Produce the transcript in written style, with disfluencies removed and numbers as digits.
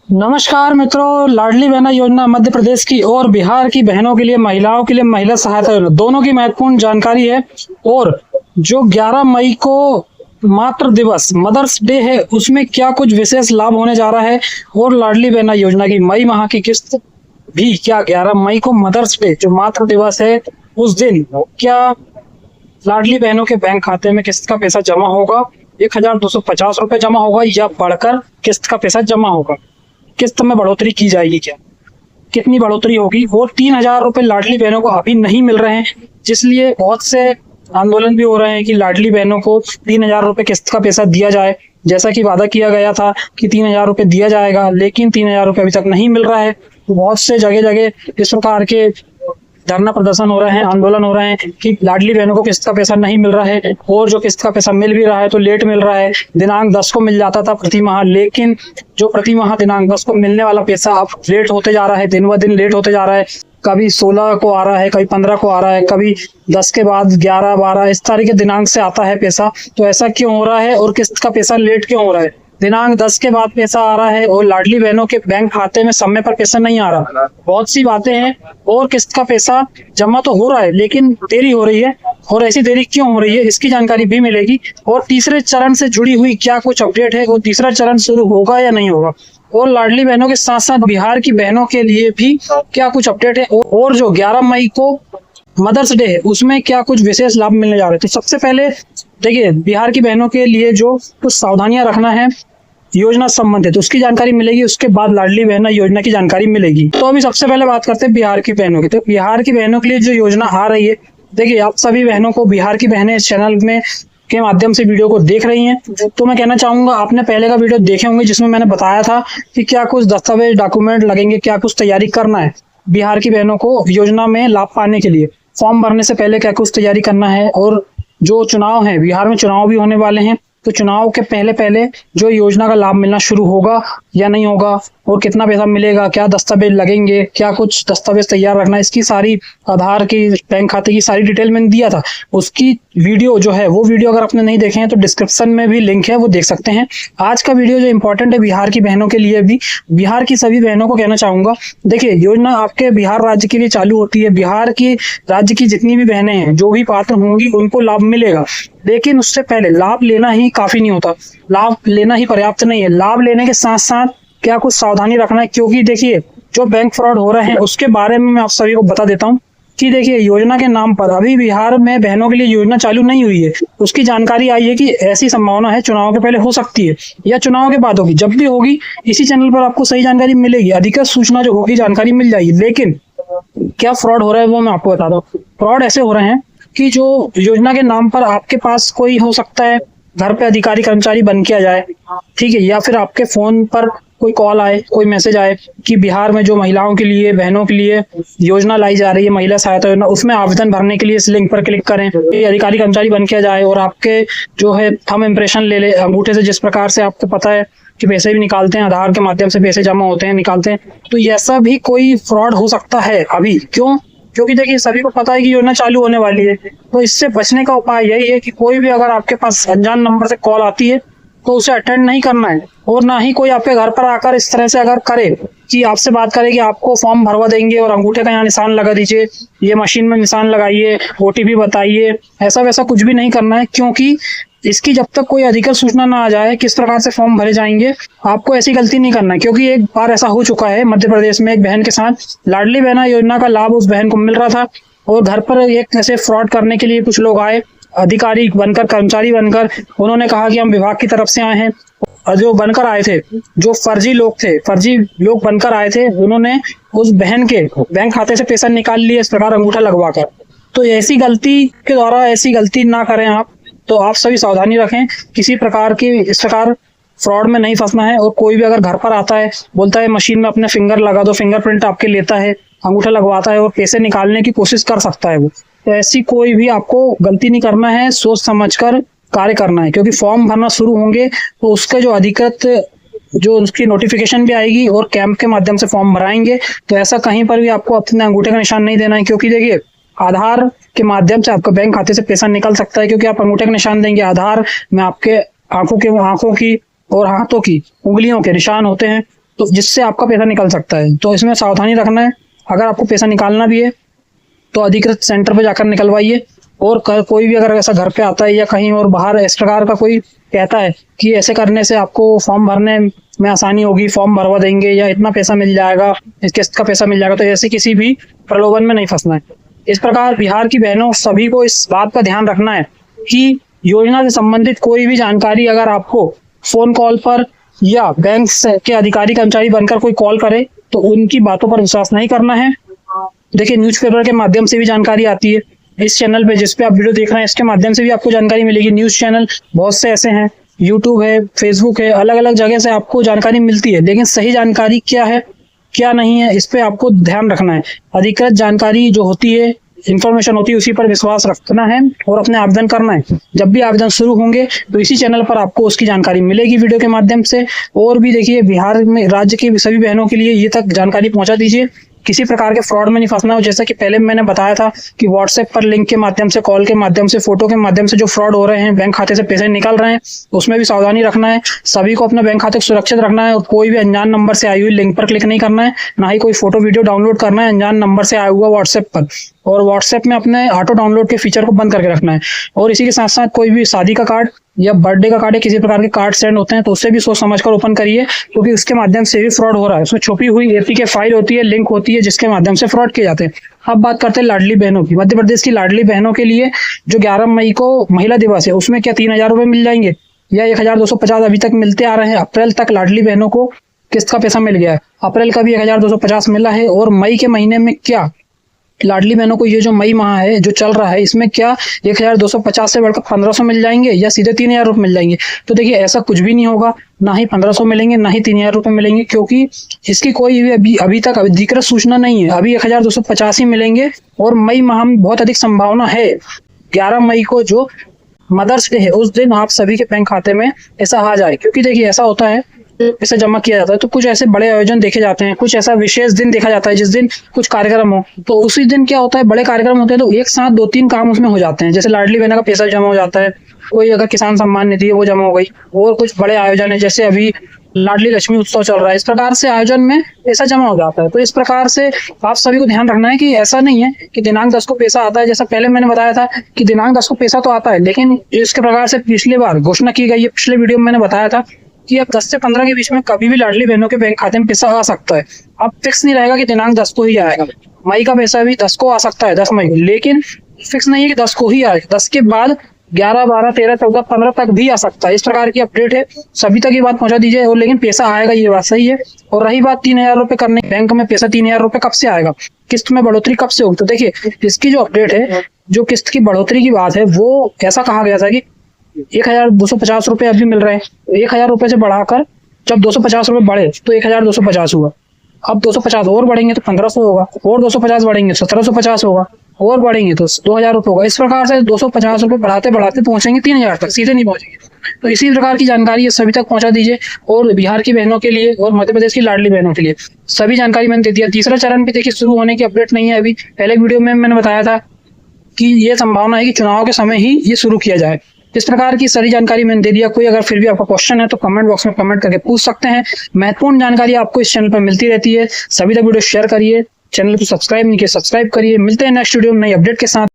नमस्कार मित्रों, लाडली बहना योजना मध्य प्रदेश की और बिहार की बहनों के लिए, महिलाओं के लिए महिला सहायता योजना दोनों की महत्वपूर्ण जानकारी है। और जो 11 मई को मातृ दिवस मदर्स डे है, उसमें क्या कुछ विशेष लाभ होने जा रहा है और लाडली बहना योजना की मई माह की किस्त भी क्या 11 मई को मदर्स डे जो मातृ दिवस है उस दिन क्या लाडली बहनों के बैंक खाते में किस्त का पैसा जमा होगा, 1250 रुपए जमा होगा या बढ़कर किस्त का पैसा जमा होगा, किस्त में बढ़ोतरी की जाएगी, क्या कितनी बढ़ोतरी होगी। और 3,000 रुपए लाडली बहनों को अभी नहीं मिल रहे हैं, जिसलिए बहुत से आंदोलन भी हो रहे हैं कि लाडली बहनों को 3,000 रुपए किस्त का पैसा दिया जाए, जैसा कि वादा किया गया था कि 3,000 रुपए दिया जाएगा, लेकिन 3,000 रुपए अभी तक नहीं मिल रहा है। तो बहुत से जगह जगह इस प्रकार के धरना प्रदर्शन हो रहे हैं, आंदोलन हो रहे हैं कि लाडली बहनों को किस्त का पैसा नहीं मिल रहा है, और जो किस्त का पैसा मिल भी रहा है तो लेट मिल रहा है। दिनांक 10 को मिल जाता था प्रति माह, लेकिन जो प्रति माह दिनांक 10 को मिलने वाला पैसा अब लेट होते जा रहा है, दिन ब दिन लेट होते जा रहा है। कभी 16 को आ रहा है, कभी 15 को आ रहा है, कभी 10 के बाद 11, 12 इस तारीख के दिनांक से आता है पैसा। तो ऐसा क्यों हो रहा है और किस्त का पैसा लेट क्यों हो रहा है? दिनांक 10 के बाद पैसा आ रहा है और लाडली बहनों के बैंक खाते में समय पर पैसा नहीं आ रहा। बहुत सी बातें हैं, और किस्त का पैसा जमा तो हो रहा है लेकिन देरी हो रही है, और ऐसी देरी क्यों हो रही है इसकी जानकारी भी मिलेगी। और तीसरे चरण से जुड़ी हुई क्या कुछ अपडेट है, वो तीसरा चरण शुरू होगा या नहीं होगा, और लाडली बहनों के साथ साथ बिहार की बहनों के लिए भी क्या कुछ अपडेट है, और जो 11 मई को मदर्स डे है उसमें क्या कुछ विशेष लाभ मिलने जा रहे हैं। तो सबसे पहले देखिए, बिहार की बहनों के लिए जो कुछ सावधानियां रखना है योजना संबंधित, उसकी जानकारी मिलेगी, उसके बाद लाडली बहना योजना की जानकारी मिलेगी। तो अभी सबसे पहले बात करते हैं बिहार की बहनों की। तो बिहार की बहनों के लिए जो योजना आ रही है, देखिए आप सभी बहनों को, बिहार की बहनें इस चैनल में के माध्यम से वीडियो को देख रही हैं, तो मैं कहना चाहूंगा आपने पहले का वीडियो देखे होंगे जिसमें मैंने बताया था कि क्या कुछ दस्तावेज डॉक्यूमेंट लगेंगे, क्या कुछ तैयारी करना है बिहार की बहनों को योजना में लाभ पाने के लिए। फॉर्म भरने से पहले क्या कुछ तैयारी करना है, और जो चुनाव है, बिहार में चुनाव भी होने वाले हैं, तो चुनाव के पहले पहले जो योजना का लाभ मिलना शुरू होगा या नहीं होगा, और कितना पैसा मिलेगा, क्या दस्तावेज लगेंगे, क्या कुछ दस्तावेज तैयार रखना है, इसकी सारी आधार की, बैंक खाते की सारी डिटेल मैंने दिया था। उसकी वीडियो जो है, वो वीडियो अगर आपने नहीं देखे हैं तो डिस्क्रिप्शन में भी लिंक है, वो देख सकते हैं। आज का वीडियो जो इंपॉर्टेंट है बिहार की बहनों के लिए भी, बिहार की सभी बहनों को कहना चाहूंगा, देखिए योजना आपके बिहार राज्य के लिए चालू होती है। बिहार की राज्य की जितनी भी बहनें हैं, जो भी पात्र होंगी, उनको लाभ मिलेगा, लेकिन उससे पहले लाभ लेना ही काफी नहीं होता, लाभ लेना ही पर्याप्त नहीं है। लाभ लेने के साथ साथ क्या कुछ सावधानी रखना है, क्योंकि देखिए जो बैंक फ्रॉड हो रहे हैं उसके बारे में मैं आप सभी को बता देता हूँ कि देखिए योजना के नाम पर अभी बिहार में बहनों के लिए योजना चालू नहीं हुई है। उसकी जानकारी आई है कि ऐसी संभावना है चुनाव के पहले हो सकती है या चुनाव के बाद होगी। जब भी होगी इसी चैनल पर आपको सही जानकारी मिलेगी, अधिकतर सूचना जो होगी जानकारी मिल जाएगी। लेकिन क्या फ्रॉड हो रहा है वो मैं आपको बता दूं। फ्रॉड ऐसे हो रहे हैं कि जो योजना के नाम पर आपके पास कोई हो सकता है घर पे अधिकारी कर्मचारी बन के आ जाए, ठीक है, या फिर आपके फोन पर कोई कॉल आए, कोई मैसेज आए कि बिहार में जो महिलाओं के लिए, बहनों के लिए योजना लाई जा रही है, महिला सहायता योजना, उसमें आवेदन भरने के लिए इस लिंक पर क्लिक करें। ये अधिकारी कर्मचारी बन के आ जाए और आपके जो है थंब इम्प्रेशन ले ले अंगूठे से, जिस प्रकार से आपको पता है कि पैसे भी निकालते हैं, आधार के माध्यम से पैसे जमा होते हैं, निकालते हैं, तो ऐसा भी कोई फ्रॉड हो सकता है अभी। क्यों? क्योंकि देखिए सभी को पता है कि योजना चालू होने वाली है। तो इससे बचने का उपाय यही है कि कोई भी अगर आपके पास अनजान नंबर से कॉल आती है तो उसे अटेंड नहीं करना है, और ना ही कोई आपके घर पर आकर इस तरह से अगर करे कि आपसे बात करे कि आपको फॉर्म भरवा देंगे और अंगूठे का यहाँ निशान लगा दीजिए, ये मशीन में निशान लगाइए, OTP बताइए, ऐसा वैसा कुछ भी नहीं करना है। क्योंकि इसकी जब तक कोई अधिकृत सूचना ना आ जाए किस प्रकार से फॉर्म भरे जाएंगे, आपको ऐसी गलती नहीं करना है। क्योंकि एक बार ऐसा हो चुका है मध्य प्रदेश में एक बहन के साथ, लाडली बहना योजना का लाभ उस बहन को मिल रहा था और घर पर एक ऐसे फ्रॉड करने के लिए कुछ लोग आए, अधिकारी बनकर, कर्मचारी बनकर। उन्होंने कहा कि हम विभाग की तरफ से आए हैं, और जो बनकर आए थे, जो फर्जी लोग बनकर आए थे, उन्होंने उस बहन के बैंक खाते से पैसा निकाल लिया इस प्रकार अंगूठा लगवाकर। तो ऐसी गलती के द्वारा ऐसी गलती ना करें आप। तो आप सभी सावधानी रखें, किसी प्रकार की इस प्रकार फ्रॉड में नहीं फंसना है। और कोई भी अगर घर पर आता है, बोलता है मशीन में अपने फिंगर लगा दो, फिंगरप्रिंट आपके लेता है, अंगूठा लगवाता है और पैसे निकालने की कोशिश कर सकता है वो, तो ऐसी कोई भी आपको गलती नहीं करना है, सोच समझकर कार्य करना है। क्योंकि फॉर्म भरना शुरू होंगे तो उसके जो अधिकृत जो उसकी नोटिफिकेशन भी आएगी और कैंप के माध्यम से फॉर्म भराएंगे। तो ऐसा कहीं पर भी आपको अपने अंगूठे का निशान नहीं देना है, क्योंकि देखिए आधार के माध्यम से आपका बैंक खाते से पैसा निकल सकता है, क्योंकि आप अंगूठे का निशान देंगे। आधार में आपके आंखों की और हाथों की उंगलियों के निशान होते हैं, तो जिससे आपका पैसा निकल सकता है। तो इसमें सावधानी रखना है। अगर आपको पैसा निकालना भी है तो अधिकृत सेंटर पर जाकर निकलवाइए। और कोई भी अगर ऐसा घर पे आता है या कहीं और बाहर इस प्रकार का कोई कहता है कि ऐसे करने से आपको फॉर्म भरने में आसानी होगी, फॉर्म भरवा देंगे या इतना पैसा मिल जाएगा, इस किस्त का पैसा मिल जाएगा, तो ऐसे किसी भी प्रलोभन में नहीं फंसना है। इस प्रकार बिहार की बहनों सभी को इस बात का ध्यान रखना है कि योजना से संबंधित कोई भी जानकारी अगर आपको फोन कॉल पर या बैंक के अधिकारी कर्मचारी बनकर कोई कॉल करे तो उनकी बातों पर विश्वास नहीं करना है। देखिए, न्यूज़पेपर के माध्यम से भी जानकारी आती है। इस चैनल पे जिस पे आप वीडियो देख रहे हैं इसके माध्यम से भी आपको जानकारी मिलेगी। न्यूज़ चैनल बहुत से ऐसे हैं, यूट्यूब है, फेसबुक है, अलग अलग जगह से आपको जानकारी मिलती है। लेकिन सही जानकारी क्या है क्या नहीं है इस पे आपको ध्यान रखना है। अधिकृत जानकारी जो होती है, इन्फॉर्मेशन होती है, उसी पर विश्वास रखना है और अपने आवेदन करना है। जब भी आवेदन शुरू होंगे तो इसी चैनल पर आपको उसकी जानकारी मिलेगी वीडियो के माध्यम से। और भी देखिए, बिहार में राज्य की सभी बहनों के लिए ये तक जानकारी पहुंचा दीजिए। किसी प्रकार के फ्रॉड में नहीं फंसना हो। जैसा कि पहले मैंने बताया था कि व्हाट्सएप पर लिंक के माध्यम से, कॉल के माध्यम से, फोटो के माध्यम से जो फ्रॉड हो रहे हैं, बैंक खाते से पैसे निकल रहे हैं, उसमें भी सावधानी रखना है। सभी को अपने बैंक खाते को सुरक्षित रखना है और कोई भी अनजान नंबर से आई हुई लिंक पर क्लिक नहीं करना है, ना ही कोई फोटो वीडियो डाउनलोड करना है अनजान नंबर से आया हुआ व्हाट्सएप पर। और व्हाट्सएप में अपने ऑटो डाउनलोड के फीचर को बंद करके रखना है। और इसी के साथ साथ कोई भी शादी का कार्ड या बर्थडे का कार्ड या किसी प्रकार के कार्ड सेंड होते हैं तो उससे भी सोच समझकर ओपन करिए, क्योंकि उसके माध्यम से भी फ्रॉड हो रहा है। उसमें छुपी हुई एपीके फाइल होती है, लिंक होती है, जिसके माध्यम से फ्रॉड किए जाते हैं। अब बात करते हैं लाडली बहनों की। मध्य प्रदेश की लाडली बहनों के लिए जो 11 मई को महिला दिवस है उसमें क्या 3000 रुपये मिल जाएंगे या 1250 अभी तक मिलते आ रहे हैं। अप्रैल तक लाडली बहनों को किस्त का पैसा मिल गया है। अप्रैल का भी 1250 मिला है। और मई के महीने में क्या लाडली बहनों को ये जो मई माह है जो चल रहा है इसमें क्या 1250 से बढ़कर 1500 मिल जाएंगे या सीधे 3000 रुपये मिल जाएंगे। तो देखिए, ऐसा कुछ भी नहीं होगा। ना ही 1500 मिलेंगे ना ही 3000 रुपये मिलेंगे, क्योंकि इसकी कोई भी अभी तक अधिकृत सूचना नहीं है। अभी 1250 ही मिलेंगे। और मई माह में बहुत अधिक संभावना है 11 मई को जो मदर्स डे है उस दिन आप सभी के बैंक खाते में ऐसा आ जाए। क्योंकि देखिए, ऐसा होता है पैसा जमा किया जाता है तो कुछ ऐसे बड़े आयोजन देखे जाते हैं, कुछ ऐसा विशेष दिन देखा जाता है जिस दिन कुछ कार्यक्रम हो, तो उसी दिन क्या होता है, बड़े कार्यक्रम होते हैं तो एक साथ 2-3 काम उसमें हो जाते हैं। जैसे लाडली बहना का पैसा जमा हो जाता है, कोई अगर किसान सम्मान निधि है वो जमा हो गई, और कुछ बड़े आयोजन है जैसे अभी लाडली लक्ष्मी उत्सव चल रहा है, इस प्रकार से आयोजन में पैसा जमा हो जाता है। तो इस प्रकार से आप सभी को ध्यान रखना है कि ऐसा नहीं है कि दिनांक 10 को पैसा आता है। जैसा पहले मैंने बताया था कि दिनांक 10 को पैसा तो आता है, लेकिन इसके प्रकार से पिछली बार घोषणा की गई है। पिछले वीडियो में मैंने बताया था कि अब 10 से 15 के बीच में कभी भी लाडली बहनों के बैंक खाते में पैसा आ सकता है। अब फिक्स नहीं रहेगा कि दिनांक 10 को ही आएगा। मई का पैसा भी 10 को आ सकता है, 10 मई को, लेकिन फिक्स नहीं है कि 10 को ही आएगा। 10 के बाद 11, 12, 13, 14, 15 तक भी आ सकता है। इस प्रकार की अपडेट है, सभी तक ये बात पहुंचा दीजिए। और लेकिन पैसा आएगा, ये बात सही है। और रही बात 3000 रुपये करने, बैंक में पैसा 3000 रुपये कब से आएगा, किस्त में बढ़ोतरी कब से होगी, तो देखिए इसकी जो अपडेट है, जो किस्त की बढ़ोतरी की बात है, वो ऐसा कहा गया था कि 1250 रुपये अभी मिल रहे हैं। 1000 रुपये से बढ़ाकर जब 250 रुपये बढ़े तो 1250 हुआ। अब 250 और बढ़ेंगे तो 1500 होगा, और 250 बढ़ेंगे 1750 होगा, और बढ़ेंगे तो 2000 रुपये होगा। इस प्रकार से 250 रुपये बढ़ाते बढ़ाते पहुंचेंगे 3000 तक, सीधे नहीं पहुंचेंगे। तो इसी प्रकार की जानकारी सभी तक पहुंचा दीजिए। और बिहार की बहनों के लिए और मध्य प्रदेश की लाडली बहनों के लिए सभी जानकारी मैंने दे दिया। तीसरा चरण भी देखिए शुरू होने की अपडेट नहीं है अभी। पहले वीडियो में मैंने बताया था कि ये संभावना है कि चुनाव के समय ही ये शुरू किया जाए। इस प्रकार की सारी जानकारी मैंने दे दिया। कोई अगर फिर भी आपका क्वेश्चन है तो कमेंट बॉक्स में कमेंट करके पूछ सकते हैं। महत्वपूर्ण जानकारी आपको इस चैनल पर मिलती रहती है। सभी तक वीडियो शेयर करिए, चैनल को सब्सक्राइब नहीं किया सब्सक्राइब करिए। मिलते हैं नेक्स्ट वीडियो में नई अपडेट के साथ।